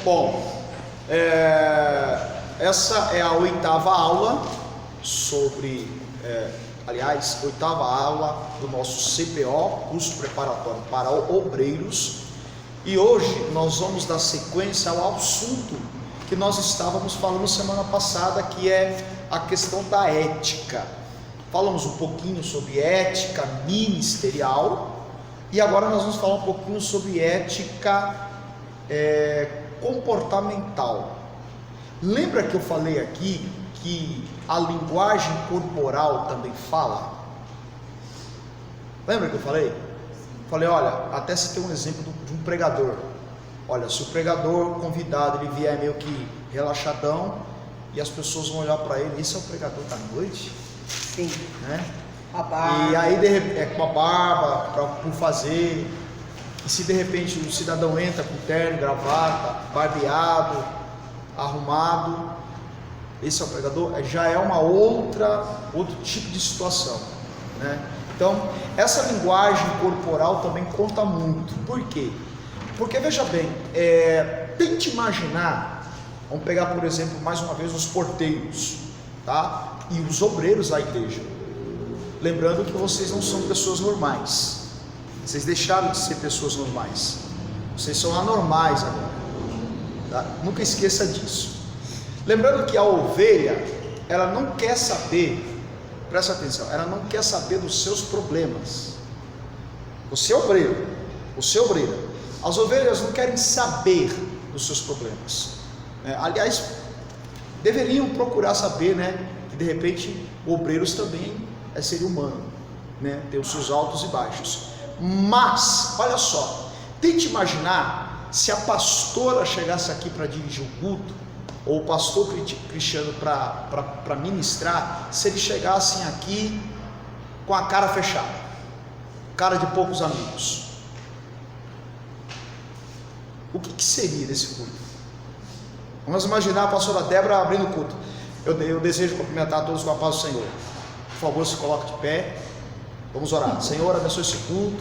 Bom, essa é a 8ª aula sobre, aliás, 8ª aula do nosso CPO, curso preparatório para obreiros, e hoje nós vamos dar sequência ao assunto que nós estávamos falando semana passada, que é a questão da ética. Falamos um pouquinho sobre ética ministerial, e agora nós vamos falar um pouquinho sobre ética comportamental. Lembra que eu falei aqui que a linguagem corporal também fala? Lembra que eu falei? Falei, olha, até se tem um exemplo de um pregador. Olha, se o pregador convidado ele vier meio que relaxadão e as pessoas vão olhar para ele, esse é o pregador da noite? Sim. Né? A barba. E aí de repente, com a barba por fazer. E se de repente o cidadão entra com terno, gravata, barbeado, arrumado, esse é o pregador, já é outro tipo de situação, né? Então, essa linguagem corporal também conta muito. Por quê? Porque veja bem, tente imaginar, vamos pegar por exemplo mais uma vez os porteiros, tá? E os obreiros da igreja. Lembrando que vocês não são pessoas normais. Vocês deixaram de ser pessoas normais. Vocês são anormais agora, tá? Nunca esqueça disso. Lembrando que a ovelha, ela não quer saber, presta atenção, ela não quer saber dos seus problemas. Você é obreiro, você é obreira. As ovelhas não querem saber dos seus problemas, né? Aliás, deveriam procurar saber, né? Que de repente obreiros também é ser humano, né? Tem os seus altos e baixos. Mas, olha só, tente imaginar se a pastora chegasse aqui para dirigir o culto, ou o pastor Cristiano para ministrar, se eles chegassem aqui com a cara fechada, cara de poucos amigos. O que seria desse culto? Vamos imaginar a pastora Débora abrindo o culto. Eu desejo cumprimentar todos com a paz do Senhor. Por favor, se coloque de pé. Vamos orar. Senhor, abençoe esse culto,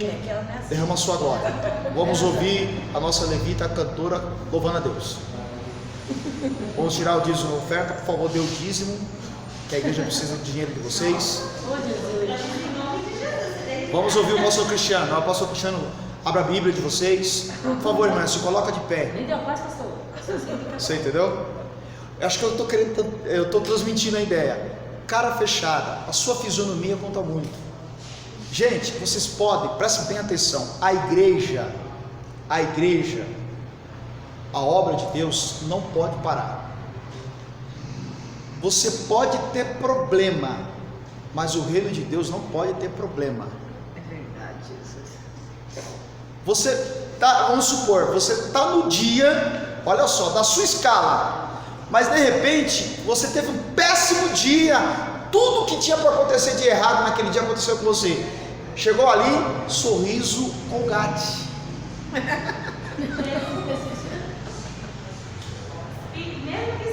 derrama a sua glória. Vamos ouvir a nossa levita, a cantora, louvando a Deus. Vamos tirar o dízimo da oferta. Por favor, dê o dízimo, que a igreja precisa do dinheiro de vocês. Vamos ouvir o pastor Cristiano. O pastor Cristiano, abra a Bíblia de vocês. Por favor, irmã, se coloca de pé. Você entendeu? Eu acho que eu estou transmitindo a ideia. Cara fechada, a sua fisionomia conta muito. Gente, vocês podem, prestem bem atenção, a igreja, a obra de Deus não pode parar. Você pode ter problema, mas o reino de Deus não pode ter problema. É verdade, Jesus. Você tá, vamos supor, você está no dia, olha só, da sua escala, mas de repente você teve um péssimo dia, tudo que tinha para acontecer de errado naquele dia aconteceu com você. Chegou ali, sorriso Colgate.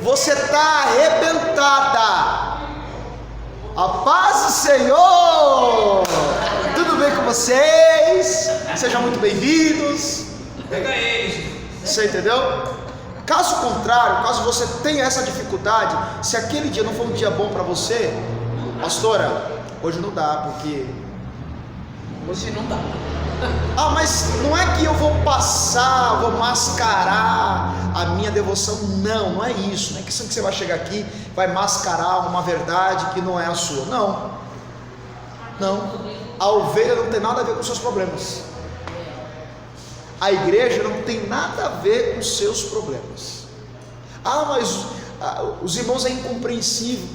Você está arrebentada. A paz do Senhor. Tudo bem com vocês? Sejam muito bem-vindos. Pega eles. Você entendeu? Caso contrário, caso você tenha essa dificuldade, se aquele dia não for um dia bom para você, pastora, hoje não dá, porque Hoje não dá. ah, mas não é que eu vou passar, vou mascarar a minha devoção. Não é isso. Não é questão que você vai chegar aqui, vai mascarar uma verdade que não é a sua. Não. A ovelha não tem nada a ver com os seus problemas. A igreja não tem nada a ver com os seus problemas. Ah, mas os irmãos é incompreensível.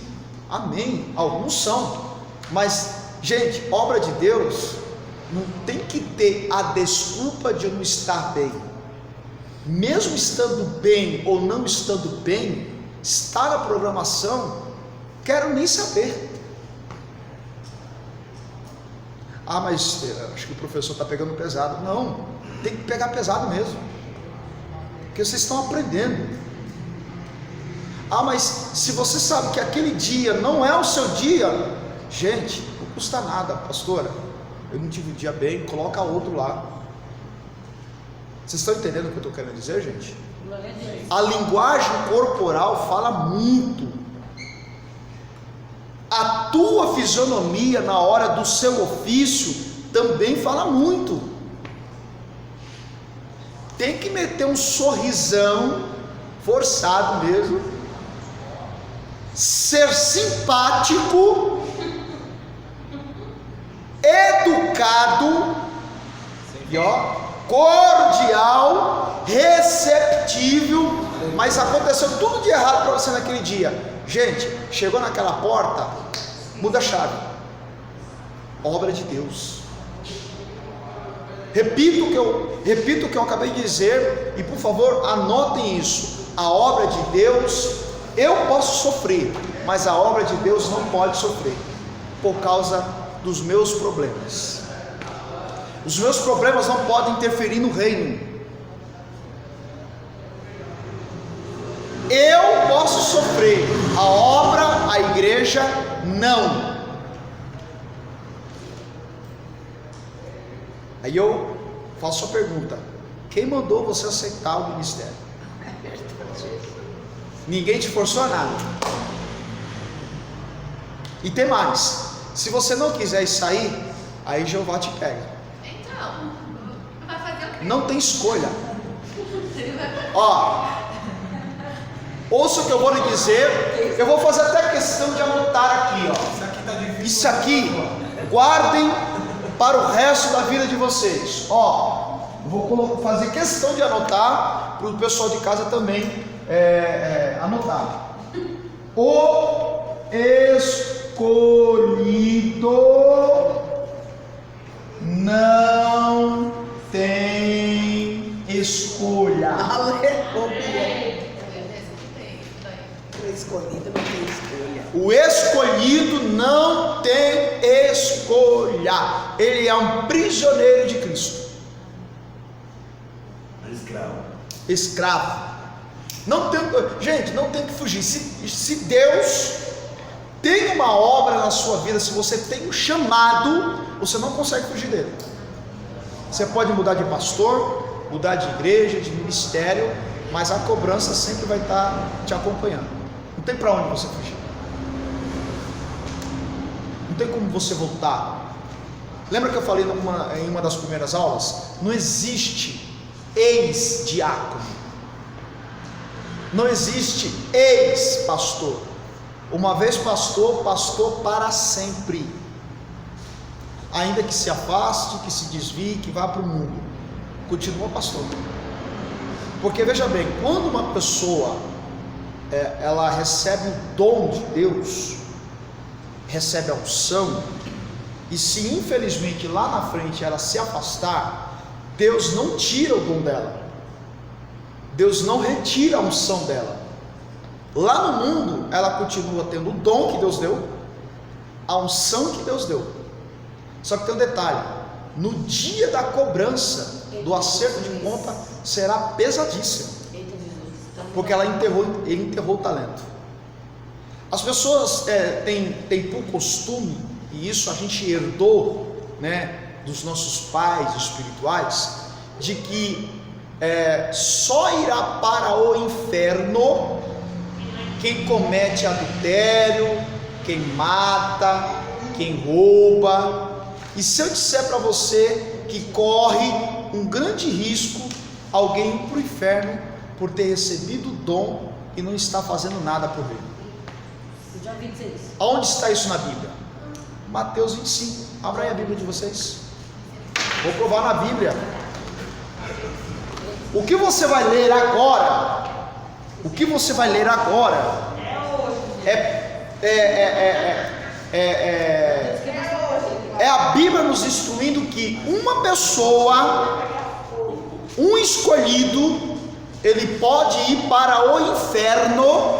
Amém. Alguns são. Mas, gente, obra de Deus não tem que ter a desculpa de eu não estar bem. Mesmo estando bem ou não estando bem, está na programação, quero nem saber. Ah, mas acho que o professor está pegando pesado. Não, tem que pegar pesado mesmo, porque vocês estão aprendendo. Ah, mas se você sabe que aquele dia não é o seu dia, gente, não custa nada, pastora. Eu não tive um dia bem, coloca outro lá. Vocês estão entendendo o que eu estou querendo dizer, gente? A linguagem corporal fala muito. A tua fisionomia na hora do seu ofício também fala muito. Tem que meter um sorrisão, forçado mesmo, ser simpático, educado, e cordial, receptível. Mas aconteceu tudo de errado para você naquele dia. Gente, chegou naquela porta, muda a chave. Obra de Deus. Repito o que eu acabei de dizer, e por favor anotem isso. A obra de Deus, eu posso sofrer, mas a obra de Deus não pode sofrer por causa dos meus problemas. Os meus problemas não podem interferir no reino. Eu posso sofrer, a obra, a igreja, não. Aí eu faço a pergunta: quem mandou você aceitar o ministério? Ninguém te forçou a nada. E tem mais: se você não quiser sair, aí Jeová te pega. Então, vai fazer o quê? Não tem escolha. Ouça o que eu vou lhe dizer. Eu vou fazer até questão de anotar aqui, Isso aqui, guardem para o resto da vida de vocês. Vou fazer questão de anotar para o pessoal de casa também anotar. O escolhido não tem escolha. Aleluia. O escolhido não tem escolha. O escolhido não tem escolha. Ele é um prisioneiro de Cristo. Escravo. Não tem, gente, não tem que fugir. Se Deus tem uma obra na sua vida, se você tem um chamado, você não consegue fugir dele. Você pode mudar de pastor, mudar de igreja, de ministério, mas a cobrança sempre vai estar te acompanhando. Não tem para onde você fugir. Não tem como você voltar. Lembra que eu falei em uma das primeiras aulas? Não existe ex-diácono. Não existe ex-pastor. Uma vez pastor, pastor para sempre. Ainda que se afaste, que se desvie, que vá para o mundo, continua pastor. Porque veja bem, quando uma pessoa ela recebe o dom de Deus, recebe a unção, e se infelizmente lá na frente ela se afastar, Deus não tira o dom dela, Deus não retira a unção dela. Lá no mundo ela continua tendo o dom que Deus deu, a unção que Deus deu. Só que tem um detalhe: no dia da cobrança, do acerto de conta, será pesadíssimo, porque ele enterrou o talento. As pessoas têm por costume, e isso a gente herdou, dos nossos pais espirituais, de que só irá para o inferno quem comete adultério, quem mata, quem rouba. E se eu disser para você que corre um grande risco alguém ir para o inferno por ter recebido o dom e não está fazendo nada para o reino? Eu já ouvi dizer isso. Aonde está isso na Bíblia? Mateus 25. Abra aí a Bíblia de vocês. Vou provar na Bíblia. O que você vai ler agora? O que você vai ler agora é a Bíblia nos instruindo que uma pessoa, um escolhido, ele pode ir para o inferno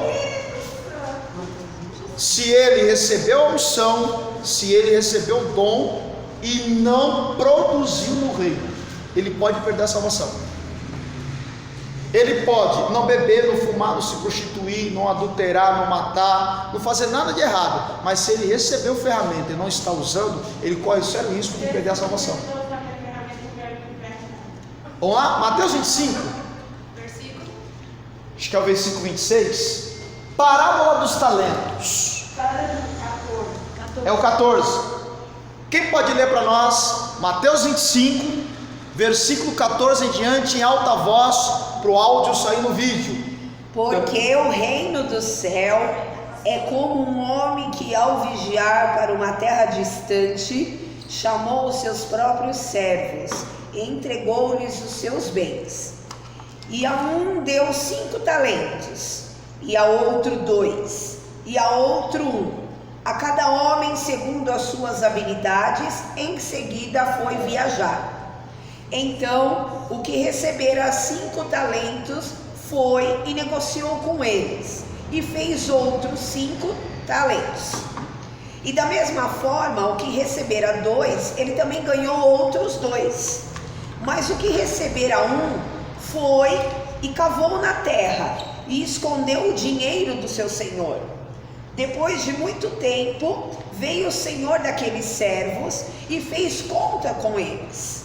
se ele recebeu a unção, se ele recebeu o dom e não produziu no reino. Ele pode perder a salvação. Ele pode não beber, não fumar, não se prostituir, não adulterar, não matar, não fazer nada de errado, mas se ele recebeu ferramenta e não está usando, ele corre o sério risco de perder a salvação. Vamos lá? Mateus 25. Versículo. acho que é o versículo 26, parábola dos talentos. É o 14. Quem pode ler para nós? Mateus 25, versículo 14 em diante, em alta voz, para o áudio sair no vídeo. Porque o reino do céu é como um homem que, ao vigiar para uma terra distante, chamou os seus próprios servos e entregou-lhes os seus bens. E a um deu 5 talentos, e a outro 2, e a outro 1, a cada homem segundo as suas habilidades. Em seguida foi viajar. Então o que recebera 5 talentos foi e negociou com eles, e fez outros 5 talentos. E da mesma forma, o que recebera 2, ele também ganhou outros 2. Mas o que recebera 1 foi e cavou na terra e escondeu o dinheiro do seu senhor. Depois de muito tempo, veio o senhor daqueles servos e fez conta com eles.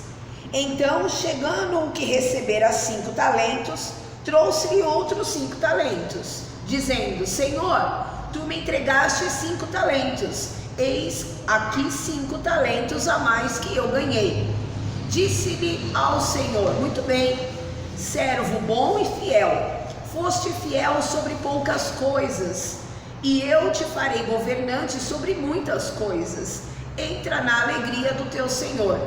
Então, chegando o que recebera 5 talentos, trouxe-lhe outros 5 talentos, dizendo: Senhor, tu me entregaste 5 talentos, eis aqui 5 talentos a mais que eu ganhei. Disse-lhe ao Senhor: muito bem, servo bom e fiel, foste fiel sobre poucas coisas, e eu te farei governante sobre muitas coisas. Entra na alegria do teu Senhor.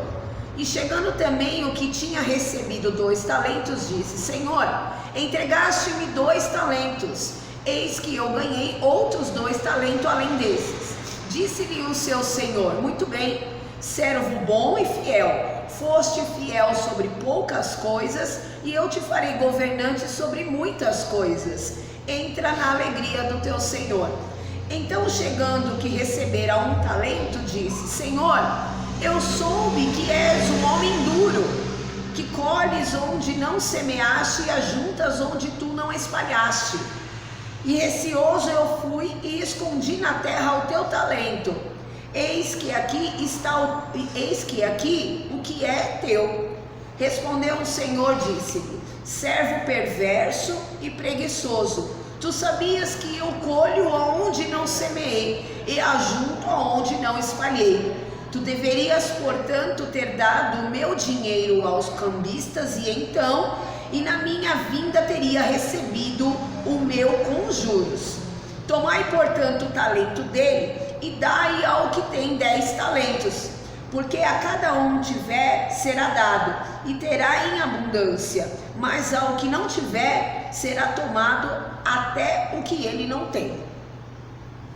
E chegando também o que tinha recebido 2 talentos, disse: Senhor, entregaste-me 2 talentos, eis que eu ganhei outros 2 talentos além desses. Disse-lhe o seu senhor: muito bem, servo bom e fiel, foste fiel sobre poucas coisas, e eu te farei governante sobre muitas coisas. Entra na alegria do teu senhor. Então, chegando o que recebera 1 talento, disse: Senhor, eu soube que és um homem duro, que colhes onde não semeaste e ajuntas onde tu não espalhaste. E receoso eu fui e escondi na terra o teu talento. Eis que aqui o que é teu. Respondeu o Senhor, disse-lhe: servo perverso e preguiçoso, tu sabias que eu colho aonde não semeei e ajunto aonde não espalhei. Tu deverias, portanto, ter dado o meu dinheiro aos cambistas, e na minha vinda teria recebido o meu com juros. Tomai, portanto, o talento dele e dai ao que tem 10 talentos, porque a cada um tiver será dado e terá em abundância, mas ao que não tiver será tomado até o que ele não tem.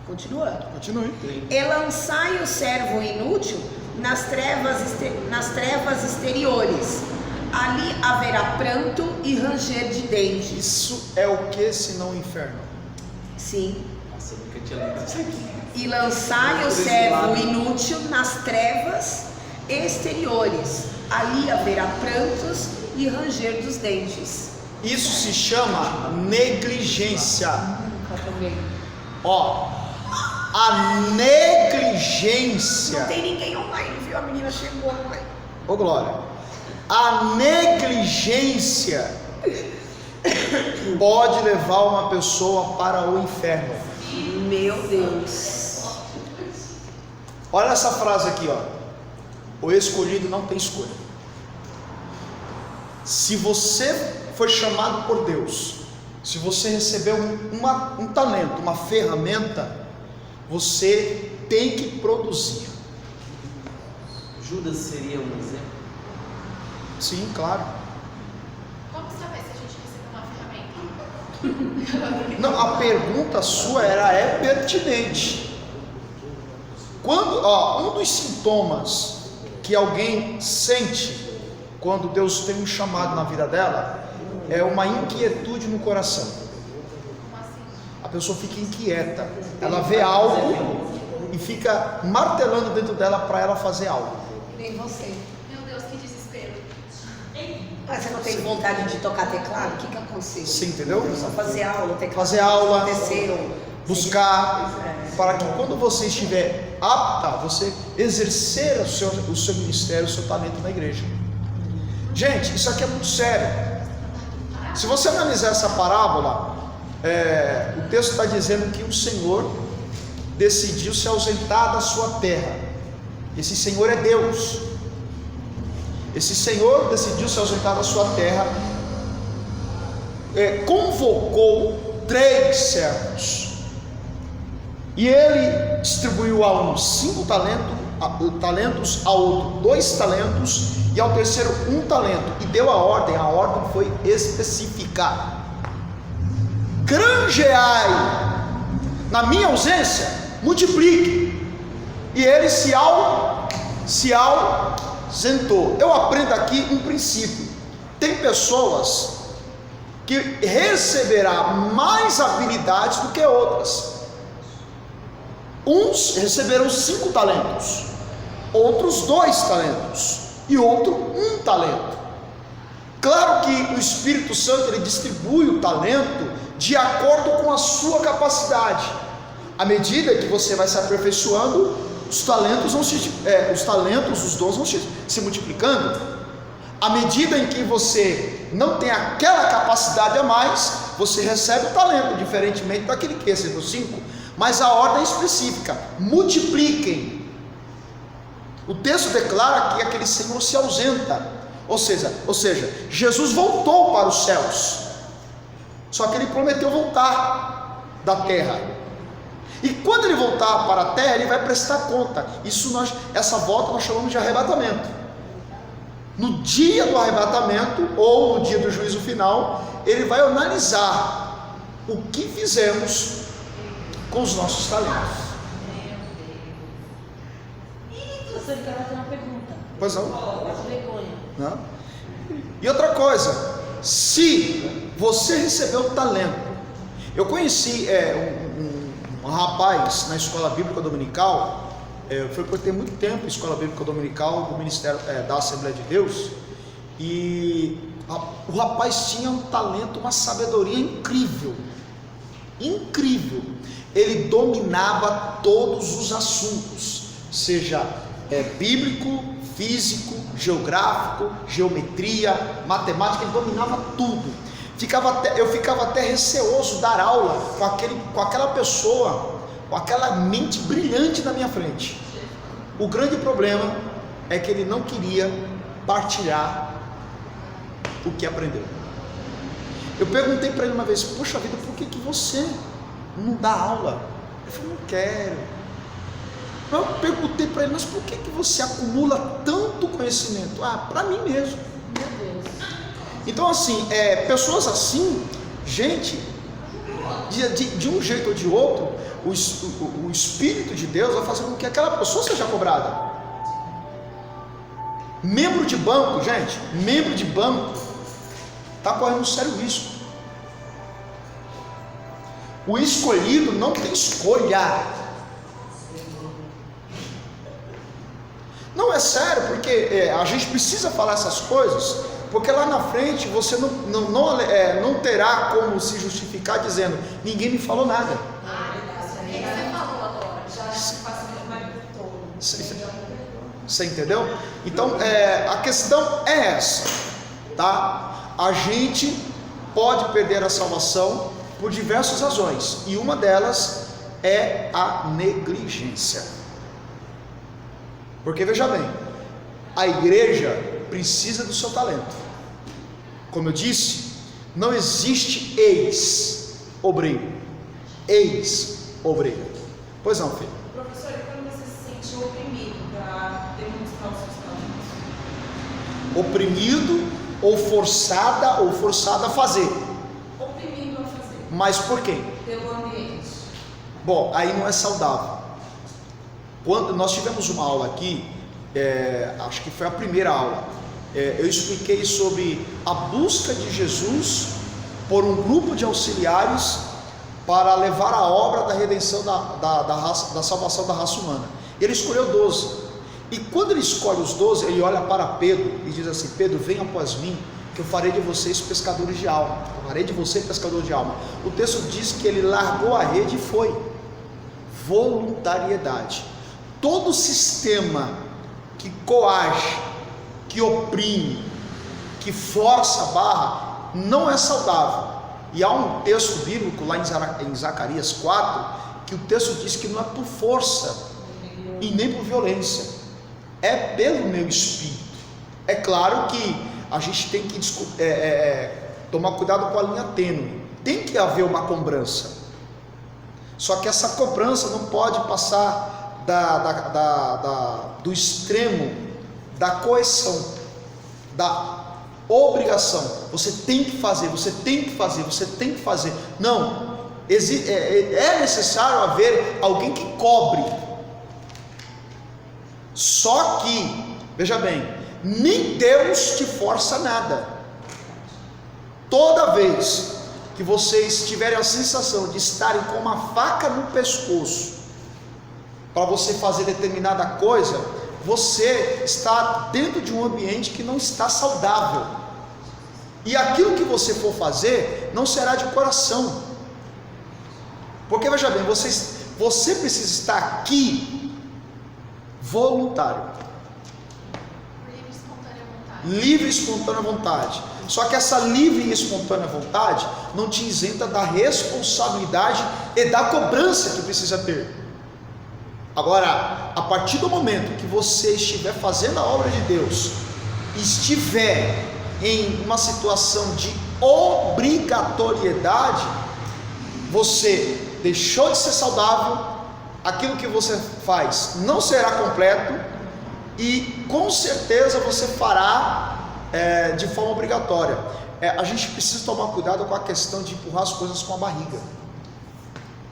Continuando. Continue. E lançai o servo inútil nas trevas exteriores. Ali haverá pranto e ranger de dentes. Isso é o que senão o inferno? Sim. Nossa, eu nunca tinha lido isso aqui. E lançai o servo inútil nas trevas exteriores. Ali haverá prantos e ranger dos dentes. Isso se chama negligência. Ó, a negligência. Não tem ninguém online, viu? A menina chegou online. Ô glória, a negligência pode levar uma pessoa para o inferno. Meu Deus. Olha essa frase aqui, ó. O escolhido não tem escolha. Se você foi chamado por Deus, se você recebeu um talento, uma ferramenta, você tem que produzir. Judas seria um exemplo? Sim, claro. Como saber se a gente recebeu uma ferramenta? Não, a pergunta sua é pertinente. Quando, um dos sintomas que alguém sente quando Deus tem um chamado na vida dela é uma inquietude no coração. A pessoa fica inquieta, ela vê algo e fica martelando dentro dela para ela fazer algo. Nem você. Meu Deus, que desespero. Mas você não tem vontade de tocar teclado? O que aconteceu? Você entendeu? Só fazer aula, teclado. Fazer aula, Aconteceu. buscar, para que quando você estiver apta, você exercer o seu ministério, o seu talento na igreja. Gente, isso aqui é muito sério. Se você analisar essa parábola, o texto está dizendo que o Senhor decidiu se ausentar da sua terra. Esse Senhor é Deus. Esse Senhor decidiu se ausentar da sua terra, convocou 3 servos, e ele distribuiu a um 5 talentos, a outro 2 talentos, e ao terceiro 1 talento, e deu a ordem foi específica: granjeai, na minha ausência, multiplique. E ele se ausentou. Eu aprendo aqui um princípio: tem pessoas que receberá mais habilidades do que outras. Uns receberão 5 talentos, outros 2 talentos, e outro 1 talento. Claro que o Espírito Santo ele distribui o talento de acordo com a sua capacidade. À medida que você vai se aperfeiçoando, os talentos, os dons vão se multiplicando. À medida em que você não tem aquela capacidade a mais, você recebe o talento, diferentemente daquele que recebeu 5. Mas a ordem é específica: multipliquem. O texto declara que aquele Senhor se ausenta, ou seja, Jesus voltou para os céus, só que ele prometeu voltar da terra. E quando ele voltar para a terra, ele vai prestar conta. Essa volta nós chamamos de arrebatamento. No dia do arrebatamento, ou no dia do juízo final, ele vai analisar o que fizemos com os nossos talentos. Professor, eu quero fazer uma pergunta. Pois não? Vergonha. Não? E outra coisa, se você recebeu talento, eu conheci um rapaz na escola bíblica dominical. Eu frequentei muito tempo a escola bíblica dominical do Ministério da Assembleia de Deus, e o rapaz tinha um talento, uma sabedoria incrível. Ele dominava todos os assuntos, seja bíblico, físico, geográfico, geometria, matemática. Ele dominava tudo. Eu ficava até receoso dar aula com aquela pessoa, com aquela mente brilhante na minha frente. O grande problema é que ele não queria partilhar o que aprendeu. Eu perguntei para ele uma vez: poxa vida, por que você não dá aula? Ele falou: não quero. Eu perguntei para ele: mas por que você acumula tanto conhecimento? Para mim mesmo. Meu Deus. Então assim, pessoas assim, gente, de um jeito ou de outro, o Espírito de Deus vai fazer com que aquela pessoa seja cobrada. Membro de banco, gente, está correndo um sério risco. O escolhido não tem escolha. Não, é sério, porque a gente precisa falar essas coisas, porque lá na frente você não terá como se justificar dizendo: ninguém me falou nada. Você entendeu? Então a questão é essa, tá? A gente pode perder a salvação por diversas razões, e uma delas é a negligência. Porque veja bem, a igreja precisa do seu talento. Como eu disse, não existe ex-obreiro. Pois não, filho? Professor, e quando você se sente oprimido para demonstrar os seus talentos? Oprimido ou forçada a fazer. Oprimido a fazer. Mas por quê? Pelo ambiente. Bom, aí não é saudável. Quando nós tivemos uma aula aqui, acho que foi a primeira aula, eu expliquei sobre a busca de Jesus por um grupo de auxiliares para levar a obra da redenção da salvação da raça humana. Ele escolheu 12, e quando ele escolhe os 12, ele olha para Pedro e diz assim: Pedro, venha após mim, que eu farei de vocês pescadores de alma. O texto diz que ele largou a rede e foi. Voluntariedade. Todo sistema que coage, que oprime, que força a barra, não é saudável. E há um texto bíblico lá em Zacarias 4, que o texto diz que não é por força e nem por violência, é pelo meu espírito. É claro que a gente tem que tomar cuidado com a linha tênue, tem que haver uma cobrança, só que essa cobrança não pode passar do extremo da coerção, da obrigação. Você tem que fazer, você tem que fazer, você tem que fazer. Não, é necessário haver alguém que cobre. Só que, veja bem, nem Deus te força nada. Toda vez que vocês tiverem a sensação de estarem com uma faca no pescoço para você fazer determinada coisa, você está dentro de um ambiente que não está saudável, e aquilo que você for fazer não será de coração, porque veja bem, você precisa estar aqui voluntário, livre e espontânea vontade. Só que essa livre e espontânea vontade não te isenta da responsabilidade e da cobrança que precisa ter. Agora, a partir do momento que você estiver fazendo a obra de Deus, estiver em uma situação de obrigatoriedade, você deixou de ser saudável, aquilo que você faz não será completo, e com certeza você fará de forma obrigatória. A gente precisa tomar cuidado com a questão de empurrar as coisas com a barriga.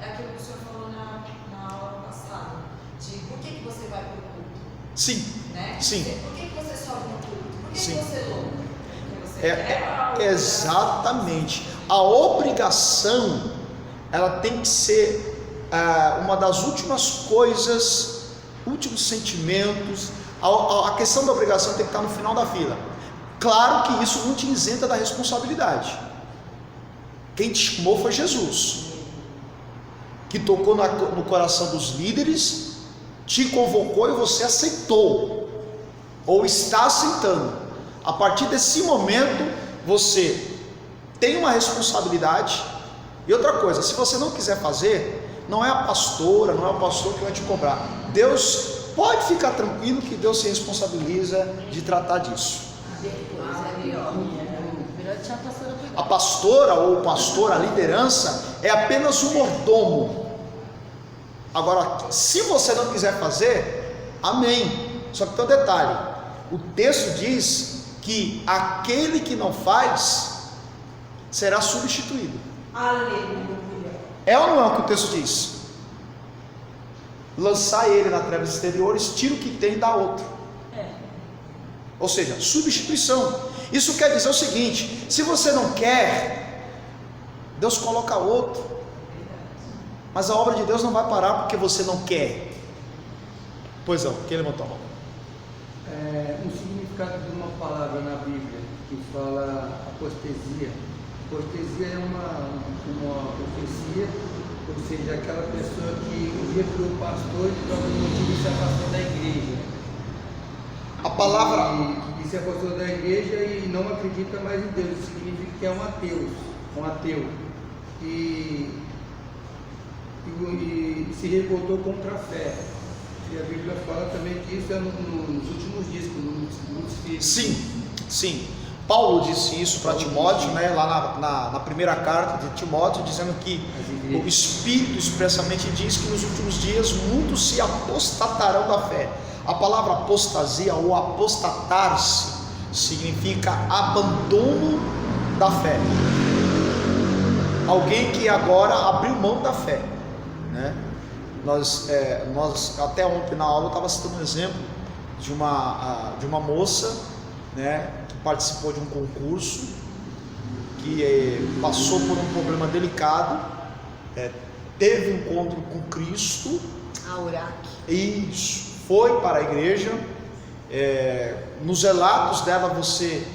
É aquilo que o senhor falou na aula passada, de por que você vai para o culto? Sim, Né? sim. Por que você sobe no culto? Por que Sim. você louva? Porque você quer algo. Exatamente. A obrigação, ela tem que ser uma das últimas coisas, últimos sentimentos. A questão da obrigação tem que estar no final da fila. Claro que isso não te isenta da responsabilidade. Quem te chamou foi Jesus, que tocou no coração dos líderes, te convocou e você aceitou, ou está aceitando. A partir desse momento, você tem uma responsabilidade. E outra coisa, se você não quiser fazer, não é a pastora, não é o pastor que vai te cobrar. Deus, pode ficar tranquilo que Deus se responsabiliza de tratar disso. A pastora ou o pastor, a liderança, é apenas um mordomo. Agora, se você não quiser fazer, amém. Só que tem um detalhe: o texto diz que aquele que não faz será substituído. Aleluia. É ou não é o que o texto diz? Lançar ele nas trevas exteriores, tira o que tem e dá outro. Ou seja, substituição. Isso quer dizer o seguinte: se você não quer, Deus coloca outro. Mas a obra de Deus não vai parar porque você não quer. Pois não, quem levantou a mão? Um significado de uma palavra na Bíblia que fala apostasia. Apostasia é uma profecia, ou seja, aquela pessoa que um dia virou pastor e por algum motivo se afastou da igreja. A palavra E se afastou da igreja e não acredita mais em Deus. Isso significa que é um ateu. E se revoltou contra a fé. E a Bíblia fala também que isso é nos últimos dias, nos filhos. Sim. Paulo disse isso para Timóteo, né, lá na primeira carta de Timóteo, dizendo que o Espírito expressamente diz que nos últimos dias muitos se apostatarão da fé. A palavra apostasia ou apostatar-se significa abandono da fé. Alguém que agora abriu mão da fé, né? Nós até ontem na aula eu estava citando um exemplo de uma moça, né, que participou de um concurso, que passou por um problema delicado, teve um encontro com Cristo. Isso, foi para a igreja. Nos relatos dela você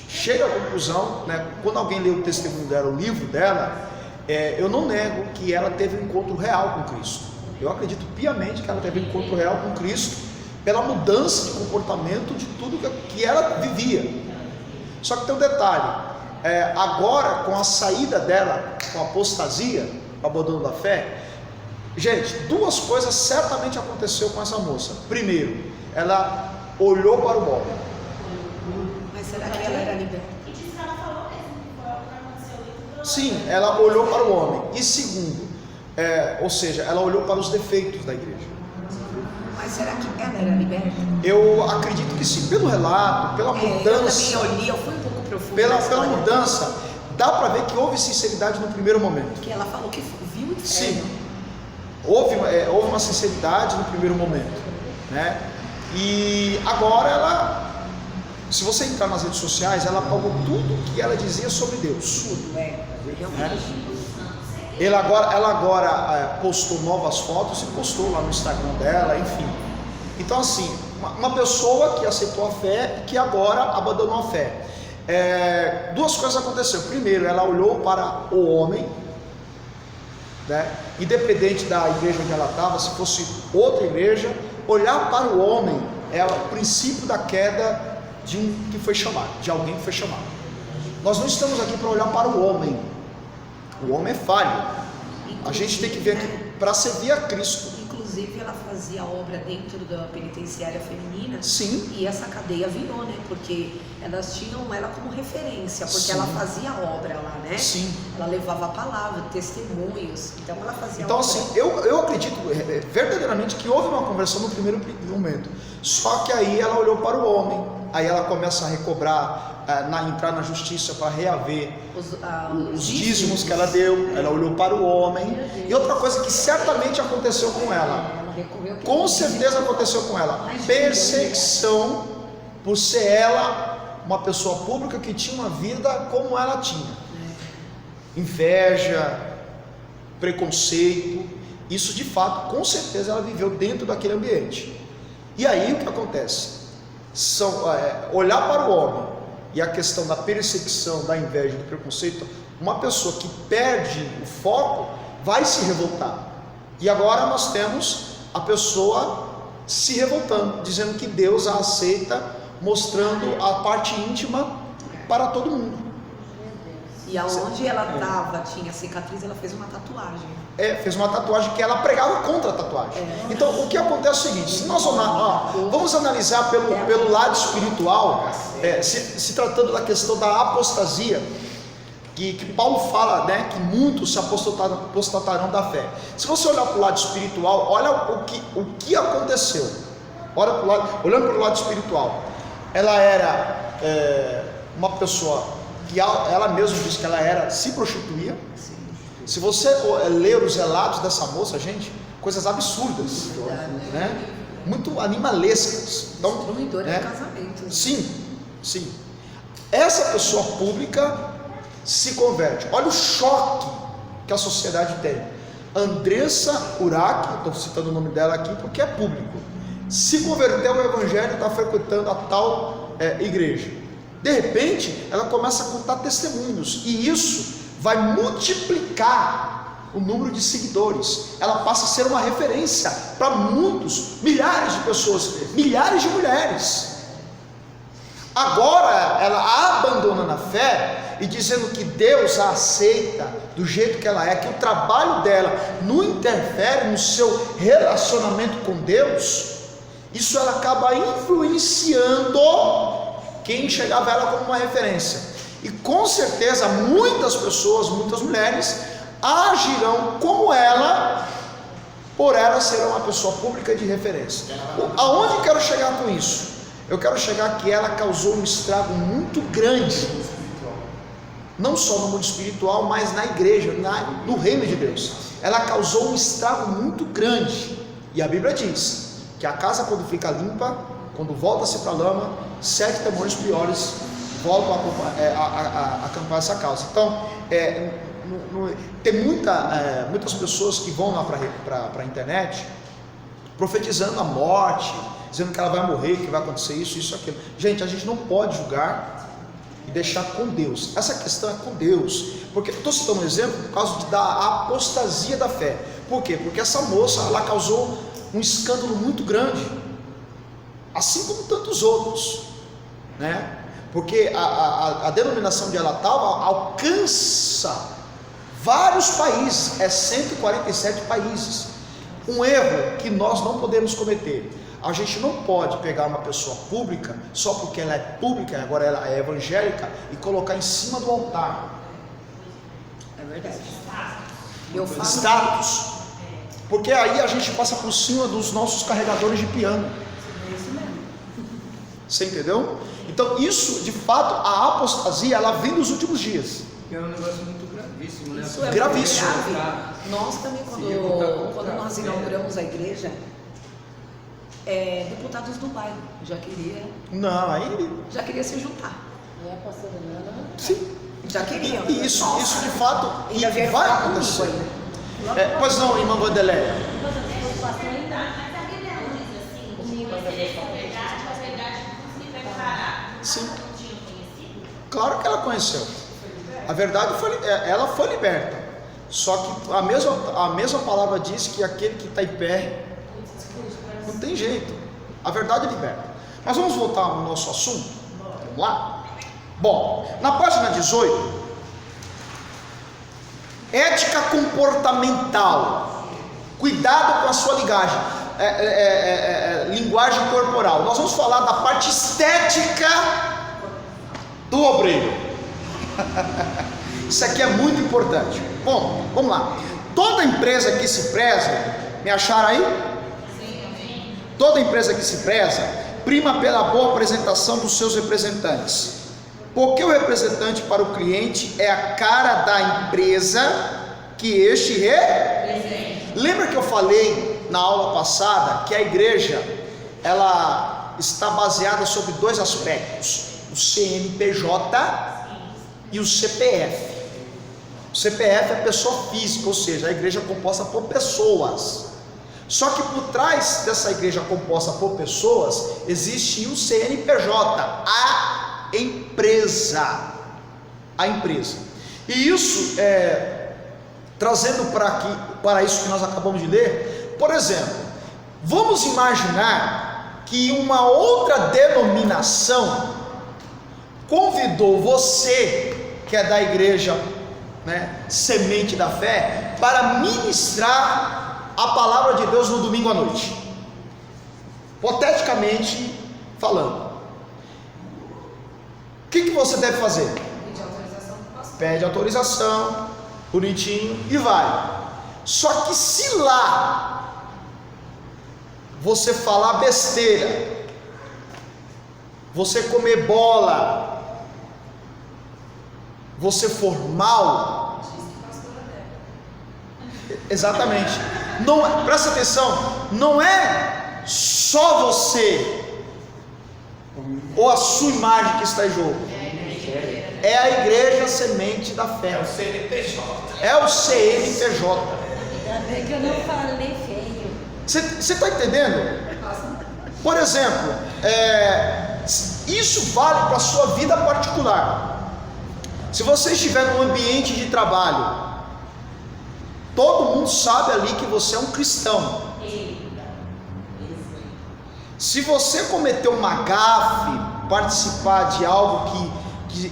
chega à conclusão, né, quando alguém lê o testemunho dela, o livro dela, eu não nego que ela teve um encontro real com Cristo. Eu acredito piamente que ela teve um encontro real com Cristo, pela mudança de comportamento de tudo que ela vivia. Só que tem um detalhe, agora com a saída dela, com a apostasia, o abandono da fé, gente, duas coisas certamente aconteceu com essa moça. Primeiro, ela olhou para o homem. Mas será que ela era liberta? E disse que ela falou mesmo que foi o que aconteceu ali. Sim, ela olhou para o homem. E segundo, ou seja, ela olhou para os defeitos da igreja. Mas será que ela era liberta? Eu acredito que sim, pelo relato, pela mudança, Eu também eu fui um pouco profundo. pela mudança, dá para ver que houve sinceridade no primeiro momento. Porque ela falou que viu o inferno. Sim, houve uma sinceridade no primeiro momento, né? E agora ela, se você entrar nas redes sociais, ela apagou tudo que ela dizia sobre Deus. Tudo, realmente. Ela agora postou novas fotos e postou lá no Instagram dela, enfim. Então assim, uma pessoa que aceitou a fé e que agora abandonou a fé. Duas coisas aconteceram. Primeiro, ela olhou para o homem, né? Independente da igreja onde ela estava, se fosse outra igreja, olhar para o homem é o princípio da queda de alguém que foi chamado. Nós não estamos aqui para olhar para o homem. O homem é falho. A gente tem que ver aqui para servir a Cristo. Inclusive, ela fazia obra dentro da penitenciária feminina. Sim. E essa cadeia virou, né? Porque elas tinham ela como referência, porque Sim. ela fazia obra lá, né? Sim. Ela levava a palavra, testemunhos. Então ela fazia Então obra. assim, eu acredito verdadeiramente que houve uma conversão no primeiro momento. Só que aí ela olhou para o homem. Aí ela começa a recobrar, entrar na justiça para reaver os dízimos que ela deu. Ela olhou para o homem. E outra coisa que certamente aconteceu com ela, com certeza aconteceu com ela, perseguição por ser ela uma pessoa pública que tinha uma vida como ela tinha. Inveja, preconceito, isso de fato, com certeza ela viveu dentro daquele ambiente. E aí o que acontece? Olhar para o homem e a questão da perseguição, da inveja, do preconceito, uma pessoa que perde o foco vai se revoltar. E agora nós temos a pessoa se revoltando, dizendo que Deus a aceita, mostrando a parte íntima para todo mundo. E aonde ela estava, tinha cicatriz, ela fez uma tatuagem. Fez uma tatuagem que ela pregava contra a tatuagem. Então o que acontece é o seguinte: se nós vamos analisar pelo lado espiritual, se tratando da questão da apostasia, que Paulo fala, né, que muitos se apostatarão da fé. Se você olhar para o lado espiritual, olha o que aconteceu. Olhando para o lado espiritual, ela era uma pessoa que ela mesma disse que ela se prostituía. Sim. Se você ler os relatos dessa moça, gente, coisas absurdas, né? Muito animalescas. Então, Destruidora né? de casamento. Sim. Essa pessoa pública se converte. Olha o choque que a sociedade tem. Andressa Urach, estou citando o nome dela aqui porque é público, se converteu ao evangelho e está frequentando a tal igreja. De repente, ela começa a contar testemunhos, e isso vai multiplicar o número de seguidores. Ela passa a ser uma referência para muitos, milhares de pessoas, milhares de mulheres. Agora ela a abandona na fé e dizendo que Deus a aceita do jeito que ela é, que o trabalho dela não interfere no seu relacionamento com Deus. Isso ela acaba influenciando quem enxergava ela como uma referência. E com certeza muitas pessoas, muitas mulheres agirão como ela, por ela ser uma pessoa pública de referência. Aonde eu quero chegar com isso? Eu quero chegar que ela causou um estrago muito grande, não só no mundo espiritual, mas na igreja, no reino de Deus. Ela causou um estrago muito grande. E a Bíblia diz que a casa, quando fica limpa, quando volta-se para a lama, 7 demônios piores voltam a acampar essa causa. Então, tem muitas pessoas que vão lá para a internet profetizando a morte, dizendo que ela vai morrer, que vai acontecer isso, aquilo. Gente, a gente não pode julgar e deixar com Deus. Essa questão é com Deus. Porque estou citando um exemplo por causa da apostasia da fé. Por quê? Porque essa moça, ela causou um escândalo muito grande, assim como tantos outros, né? Porque a denominação de Alatava alcança vários países, 147 países. Um erro que nós não podemos cometer: a gente não pode pegar uma pessoa pública só porque ela é pública, agora ela é evangélica, e colocar em cima do altar. É verdade. Eu falo Status. Porque aí a gente passa por cima dos nossos carregadores de piano. Você entendeu? Então isso, de fato, a apostasia, ela vem dos últimos dias. É um negócio muito gravíssimo, né? isso é Gravíssimo. muito grave. Nós também, quando nós inauguramos a igreja, deputados do bairro já queria se juntar. E a pastora Nana. Sim. Já queriam. E isso de fato Ainda vieram vai falar comigo acontecer. ainda. Pois não, irmã Vandeléia? O pastor ainda. Mas a Bíblia não diz assim, que conhecereis a verdade, a verdade vos libertará. Sim. Não tinham conhecido? Claro que ela conheceu. A verdade ela foi liberta. Só que a mesma palavra diz que aquele que está em pé não tem jeito. A verdade liberta. Mas vamos voltar ao nosso assunto? Vamos lá? Bom, na página 18, ética comportamental. Cuidado com a sua linguagem corporal. Nós vamos falar da parte estética do obreiro. Isso aqui é muito importante. Bom, vamos lá. Toda empresa que se preza, me acharam aí? Toda empresa que se preza prima pela boa apresentação dos seus representantes, porque o representante para o cliente é a cara da empresa que este representa. Lembra que eu falei na aula passada que a igreja ela está baseada sobre dois aspectos: o CNPJ e o CPF. O CPF é pessoa física, ou seja, a igreja é composta por pessoas. Só que por trás dessa igreja composta por pessoas existe o CNPJ, a empresa. A empresa. E isso trazendo para isso que nós acabamos de ler, por exemplo, vamos imaginar que uma outra denominação convidou você, que é da igreja, Semente da Fé, para ministrar a palavra de Deus no domingo à noite, hipoteticamente falando. O que você deve fazer? Pedir autorização do pastor. Pede autorização, bonitinho, e vai. Só que se lá você falar besteira, você comer bola, você for mal, Diz que a pastora deve. exatamente, não, presta atenção, não é só você ou a sua imagem que está em jogo, é a igreja Semente da Fé, É o CNPJ. é o CNPJ. Ainda bem que eu não falei feio. Você está entendendo? Por exemplo, isso vale para a sua vida particular. Se você estiver num ambiente de trabalho, todo mundo sabe ali que você é um cristão. Se você cometer uma gafe, participar de algo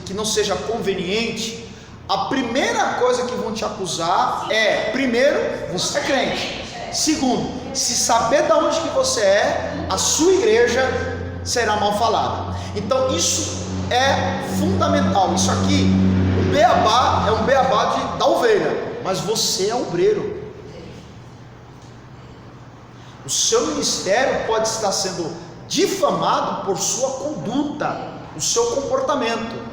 que não seja conveniente, a primeira coisa que vão te acusar é: primeiro, você é crente; segundo, se saber de onde que você é, a sua igreja será mal falada. Então isso é fundamental. Isso aqui, o beabá é um beabá da ovelha, mas você é obreiro. O seu ministério pode estar sendo difamado por sua conduta, o seu comportamento.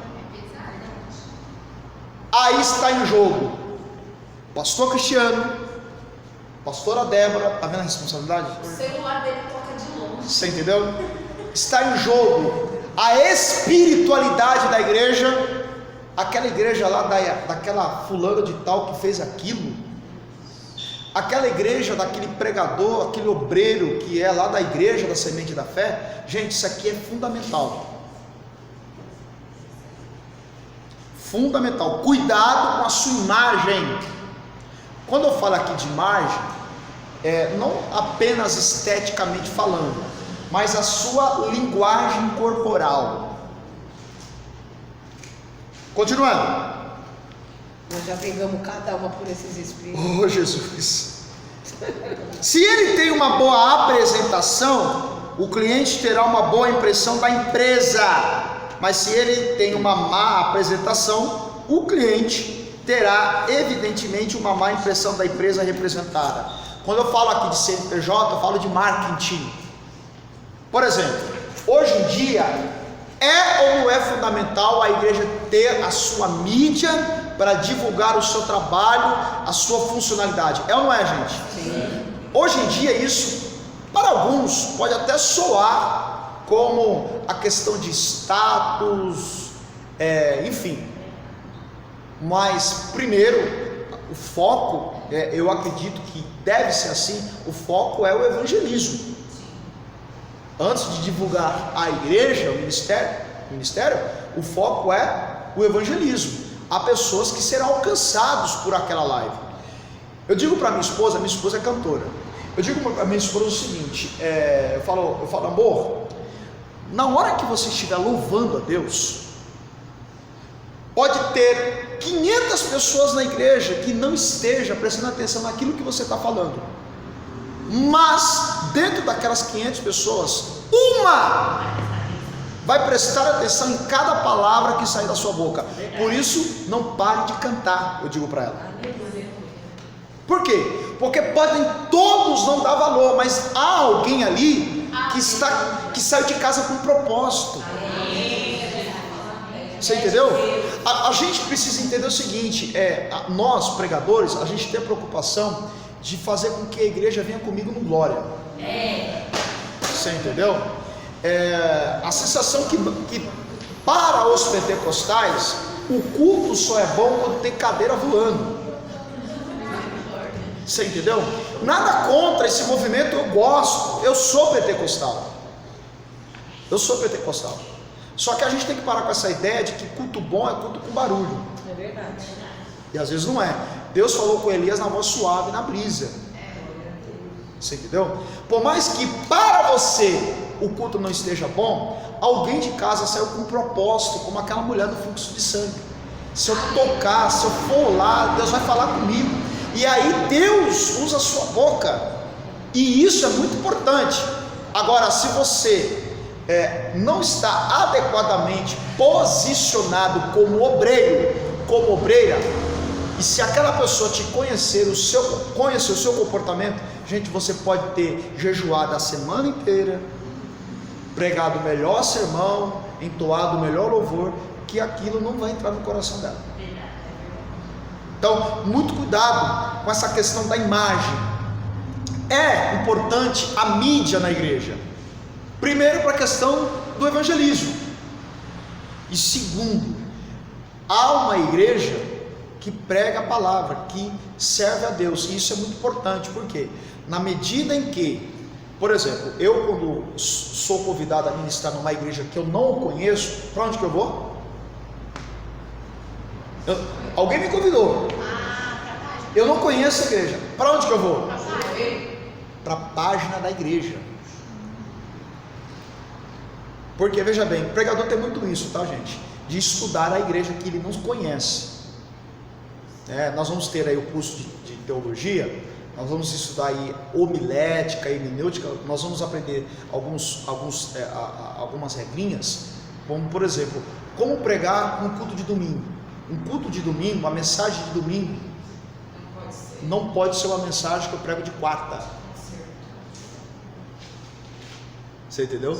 Aí está em jogo pastor Cristiano, pastora Débora. Está vendo a responsabilidade? O celular dele toca de longe. Você entendeu? Está em jogo a espiritualidade da igreja. Aquela igreja lá daquela fulana de tal que fez aquilo, aquela igreja daquele pregador, aquele obreiro que é lá da igreja da Semente da Fé. Gente, isso aqui é fundamental. Fundamental. Cuidado com a sua imagem. Quando eu falo aqui de imagem, não apenas esteticamente falando, mas a sua linguagem corporal. Continuando. Nós já pegamos cada uma por esses espíritos. Oh, Jesus. Se ele tem uma boa apresentação, o cliente terá uma boa impressão da empresa. Mas se ele tem uma má apresentação, o cliente terá evidentemente uma má impressão da empresa representada. Quando eu falo aqui de CNPJ, eu falo de marketing. Por exemplo, hoje em dia, é ou não é fundamental a igreja ter a sua mídia para divulgar o seu trabalho, a sua funcionalidade? É ou não é, gente? Sim. Hoje em dia isso, para alguns, pode até soar como a questão de status, enfim. Mas primeiro, o foco, eu acredito que deve ser assim, o foco é o evangelismo. Antes de divulgar a igreja, o ministério, o foco é o evangelismo. Há pessoas que serão alcançados por aquela live. Eu digo para minha esposa é cantora. Eu digo para minha esposa o seguinte: eu falo, amor, na hora que você estiver louvando a Deus, pode ter 500 pessoas na igreja que não esteja prestando atenção naquilo que você está falando. Mas dentro daquelas 500 pessoas, uma vai prestar atenção em cada palavra que sair da sua boca. Por isso, não pare de cantar, eu digo para ela. Por quê? Porque podem todos não dar valor, mas há alguém ali que saiu de casa com um propósito. Você entendeu? A gente precisa entender o seguinte: nós pregadores, a gente tem a preocupação de fazer com que a igreja venha comigo no glória. Você entendeu? A sensação que para os pentecostais o culto só é bom quando tem cadeira voando. Você entendeu? Nada contra esse movimento, eu gosto, eu sou pentecostal. Só que a gente tem que parar com essa ideia de que culto bom é culto com barulho. É verdade. E às vezes não é. Deus falou com Elias na voz suave, na brisa. Você entendeu? Por mais que para você o culto não esteja bom, alguém de casa saiu com um propósito, como aquela mulher do fluxo de sangue. Se eu tocar, se eu for lá, Deus vai falar comigo. E aí Deus usa a sua boca. E isso é muito importante. Agora, se você não está adequadamente posicionado como obreiro, como obreira, e se aquela pessoa te conhecer o seu comportamento, gente, você pode ter jejuado a semana inteira, pregado o melhor sermão, entoado o melhor louvor, que aquilo não vai entrar no coração dela. Então, muito cuidado com essa questão da imagem. É importante a mídia na igreja. Primeiro, para a questão do evangelismo. E segundo, há uma igreja que prega a palavra, que serve a Deus. E isso é muito importante, porque na medida em que, por exemplo, eu quando sou convidado a ministrar numa igreja que eu não conheço, para onde que eu vou? Alguém me convidou. Eu não conheço a igreja. Para onde que eu vou? Para a página da igreja. Porque veja bem, o pregador tem muito isso, tá, gente? De estudar a igreja que ele não conhece. Nós vamos ter aí o curso de teologia, nós vamos estudar aí homilética, hermenêutica, nós vamos aprender algumas regrinhas, como por exemplo, como pregar um culto de domingo. Um culto de domingo, uma mensagem de domingo, não pode ser uma mensagem que eu prego de quarta. Você entendeu?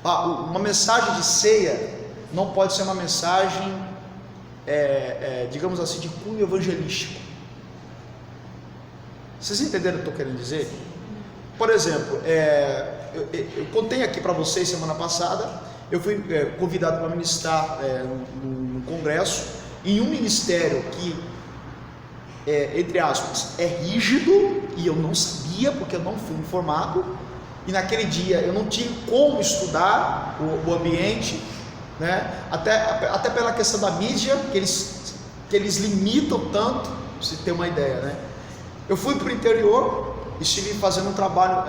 Uma mensagem de ceia não pode ser uma mensagem, digamos assim, de cunho evangelístico. Vocês entenderam o que eu estou querendo dizer? Por exemplo, eu contei aqui para vocês semana passada, eu fui convidado para ministrar num congresso, em um ministério que, entre aspas, é rígido, e eu não sabia, porque eu não fui informado, e naquele dia eu não tive como estudar o ambiente, né? Até pela questão da mídia, que eles limitam tanto, pra você ter uma ideia, né? Eu fui para o interior, estive fazendo um trabalho,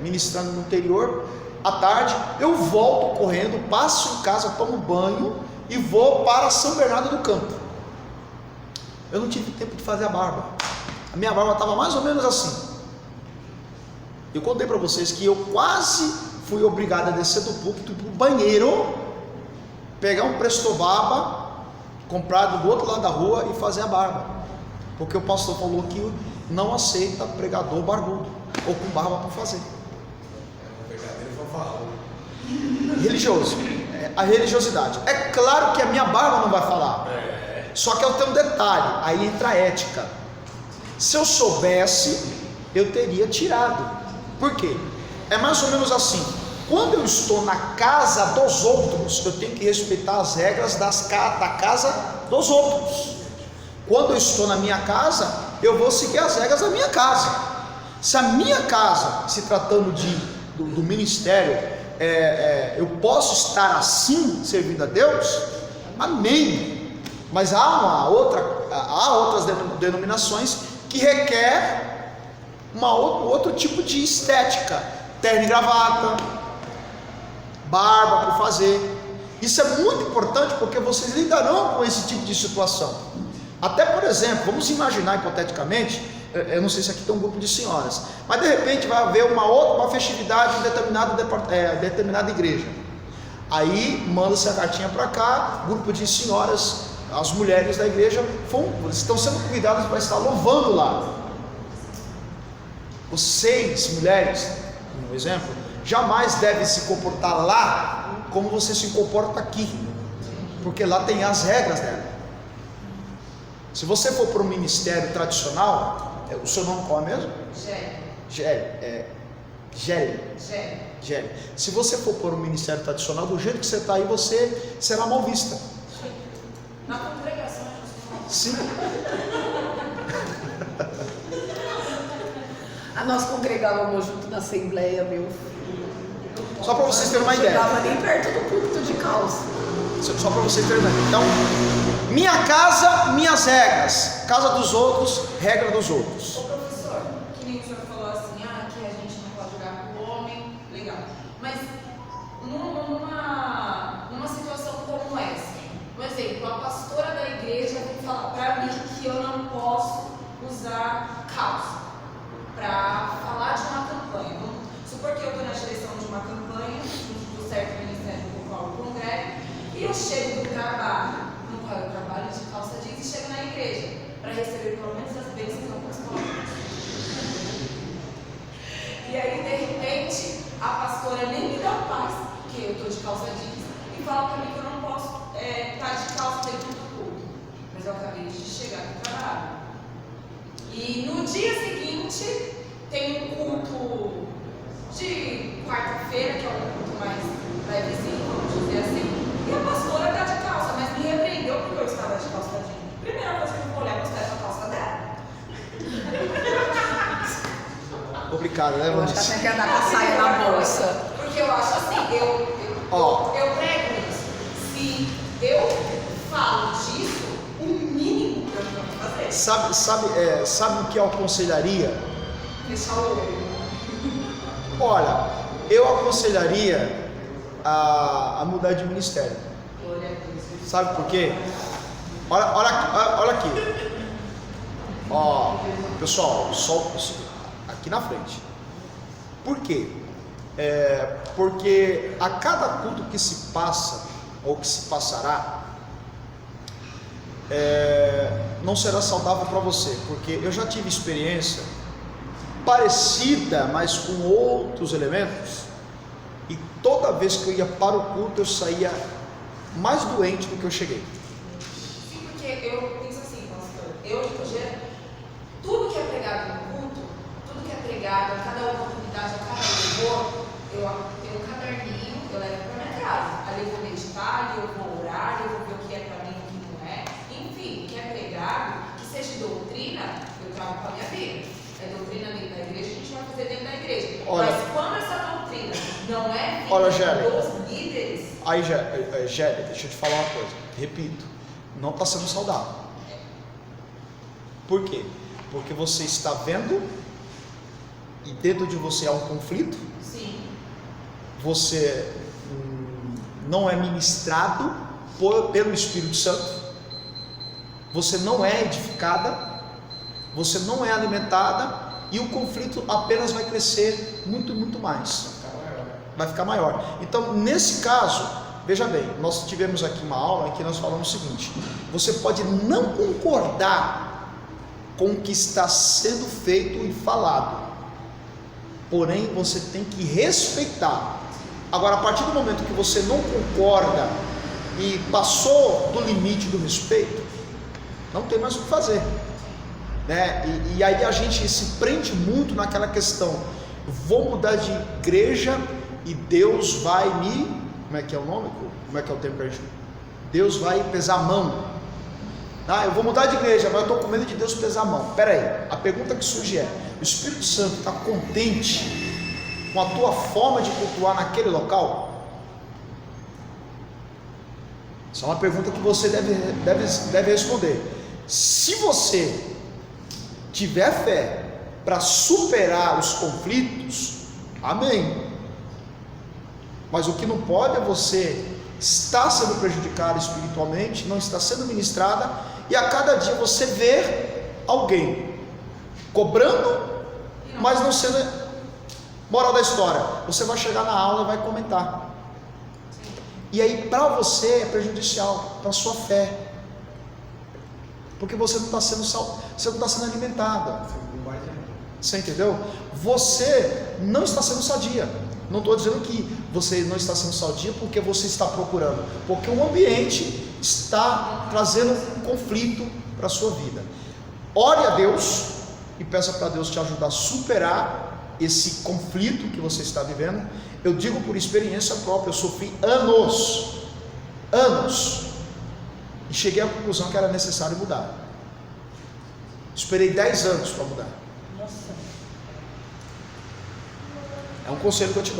ministrando no interior, à tarde, eu volto correndo, passo em casa, tomo banho, e vou para São Bernardo do Campo. Eu não tive tempo de fazer a barba. A minha barba estava mais ou menos assim. Eu contei para vocês que eu quase fui obrigado a descer do púlpito para o banheiro, pegar um Prestobaba comprado do outro lado da rua e fazer a barba, porque o pastor falou que não aceita pregador barbudo ou com barba para fazer. Religioso, a religiosidade. É claro que a minha barba não vai falar, só que eu tenho um detalhe, aí entra a ética. Se eu soubesse, eu teria tirado. Por quê? É mais ou menos assim: quando eu estou na casa dos outros, eu tenho que respeitar as regras da casa dos outros. Quando eu estou na minha casa, eu vou seguir as regras da minha casa. Se a minha casa, se tratando do ministério, eu posso estar assim, servindo a Deus, amém. Mas há outras denominações que requer outro tipo de estética, terno e gravata, barba por fazer. Isso é muito importante, porque vocês lidarão com esse tipo de situação. Até, por exemplo, vamos imaginar hipoteticamente, eu não sei se aqui tem um grupo de senhoras, mas de repente vai haver uma festividade em determinada igreja. Aí manda-se a cartinha para cá, grupo de senhoras, as mulheres da igreja estão sendo convidadas para estar louvando lá. Vocês, mulheres, um exemplo, jamais devem se comportar lá como você se comporta aqui, porque lá tem as regras dela. Se você for para um ministério tradicional, o seu nome qual é mesmo? Gélia. Se você for para um ministério tradicional, do jeito que você está aí, você será mal vista. Na congregação, sim. Nós congregávamos junto na assembleia, meu. Só para vocês terem uma ideia. Não chegava nem perto do púlpito de calça. Só para vocês terem uma ideia. Então, minha casa, minhas regras. Casa dos outros, regra dos outros. Ô professor, que nem o senhor falou assim, que a gente não pode jogar com o homem, legal. Mas numa situação como essa, por exemplo, a pastora da igreja vem falar para mim que eu não posso usar calça para falar de uma campanha. Vamos supor que eu estou na direção de uma campanha, junto do certo ministério com o qual eu congrego, e eu chego do trabalho, no qual eu trabalho de calça jeans, e chego na igreja para receber pelo menos as bênçãos apostólicas. E aí, de repente, a pastora nem me dá paz, porque eu estou de calça jeans, e fala para mim que eu não posso estar de calça dentro do culto. Mas eu acabei de chegar do trabalho. E no dia seguinte tem um culto de quarta-feira, que é um culto mais levezinho, vamos dizer assim, e a pastora está de calça, mas me repreendeu porque eu estava de calça jeans. Primeira coisa que eu vou olhar para a calça dela. Complicado, né, Eu acho que Vanessa? até quer andar com a saia na bolsa. Porque eu acho assim, eu prego isso. Se eu falo disso, o mínimo que eu tenho que fazer. Sabe o que eu aconselharia? Fechar o olho. Olha, eu aconselharia a mudar de ministério. Glória a Deus. Sabe por quê? Olha aqui. Ó, pessoal, só aqui na frente. Por quê? Porque a cada culto que se passa, ou que se passará, não será saudável para você, porque eu já tive experiência parecida, mas com outros elementos, e toda vez que eu ia para o culto eu saía mais doente do que eu cheguei. Sim, porque eu penso assim, pastor, tudo que é pregado no culto, tudo que é pregado, a cada oportunidade, a cada louvor, eu tenho um caderninho, eu levo para minha casa. Ali eu vou meditar, ali eu vou orar, ali eu vou ver o que é para mim e o que não é. Enfim, o que é pregado, que seja doutrina, eu trago para a minha vida. É doutrina dentro da igreja, a gente vai fazer dentro da igreja. Olha, mas quando essa doutrina não é olha, vinda dos líderes... Aí, Gélia, deixa eu te falar uma coisa. Repito, não está sendo saudável. Por quê? Porque você está vendo, e dentro de você há um conflito. Sim. Você não é ministrado, pelo Espírito Santo, você não é edificada, você não é alimentada, e o conflito apenas vai crescer muito, muito mais, vai ficar maior. Então, nesse caso, veja bem, nós tivemos aqui uma aula em que nós falamos o seguinte: você pode não concordar com o que está sendo feito e falado, porém você tem que respeitar. Agora, a partir do momento que você não concorda e passou do limite do respeito, não tem mais o que fazer, né? E aí a gente se prende muito naquela questão: vou mudar de igreja e Deus vai me... Como é que é o nome? Como é que é o termo? Deus vai pesar a mão. Eu vou mudar de igreja, mas eu estou com medo de Deus pesar a mão. Espera aí, a pergunta que surge é: o Espírito Santo está contente com a tua forma de cultuar naquele local? Essa é uma pergunta que você deve responder. Se você tiver fé para superar os conflitos, amém. Mas o que não pode é você estar sendo prejudicado espiritualmente, não está sendo ministrada, e a cada dia você ver alguém cobrando, mas não sendo... Moral da história: você vai chegar na aula e vai comentar, e aí para você é prejudicial, para a sua fé, porque você não está sendo você não está sendo alimentada. Você entendeu? Você não está sendo sadia. Não estou dizendo que você não está sendo sadia porque você está procurando, porque o ambiente está trazendo um conflito para a sua vida. Ore a Deus e peça para Deus te ajudar a superar esse conflito que você está vivendo. Eu digo por experiência própria, eu sofri anos, e cheguei à conclusão que era necessário mudar. Esperei 10 anos para mudar. Nossa. É um conselho que eu te dou.